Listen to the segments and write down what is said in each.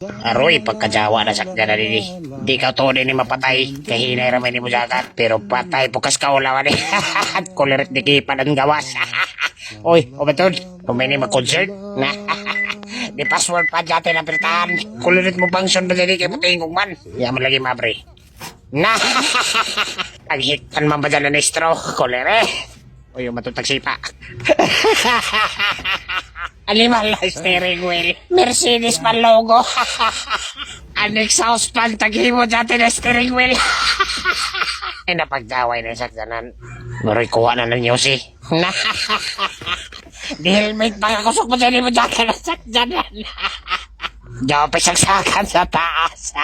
Aroy, pagkajawa na sakya na nini. Di ka to ni mapatay. Kahinay ramay ni mo jagat. Pero patay pukas ka ulawan ni. Kulirit di kipan ang gawas. Oy, o batod? Kumini mag-concert? Na. Di password pa dati na pirtahan. Kulirit mo function ba dyan kay puting kong man. Yaman lagi mabre. Na. Paghitan man ba dyan na straw? Kulirit. Oy, matutag sipa. Alimal na steering wheel. Mercedes pa logo. Ang exhaust fan, tagi mo dati na steering wheel. Ay, napagdaway na sakdanan. Maroy kuha na ng news eh. Di helmet pa kakusok mo dyan mo dati na sakdanan. Diyaw pa saksakan sa taas.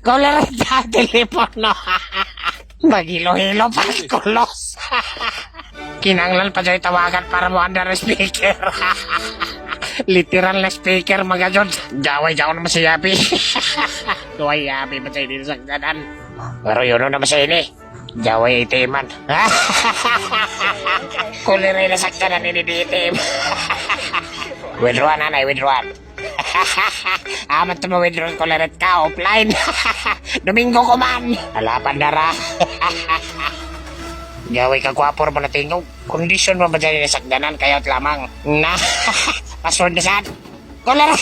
Kulang na telepono. Magilo-hilo pa kulos. Kinanglan pa dyan tawagan para mo under speaker. Literal na speaker mga Jod. Jaway-jaw naman si Yapi. Tuway Yapi ba sa'yo dito sa ganan? Pero yun naman sa ini. Jaway itiman. Kuliray na sa ganan ini di itim. Withdraw nanay, withdraw. Amat mo withdraw kulirat ka offline. Domingo ko man. Alapan dara. Gaway ka kwapor mo na tingog. Kondisyon mo ba dyan yung sakdanan kayo't lamang. Na, password na saan? Kular!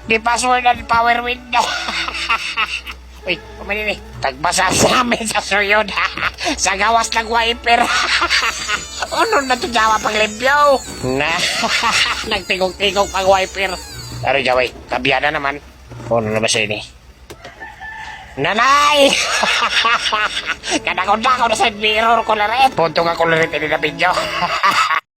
Di password na power window. Uy, kumanin eh. Tagbasa sa amin sa suyod. Sa gawas ng wiper. Ano na ito jawa pang limpyo? Na, nagtingog-tingog pang wiper. Pero jaway, kabiyada naman. Ano na ba siya ini? Nanay! Kadakon-dakon na sa mirror ko na rin. Punto nga ko na rin na video.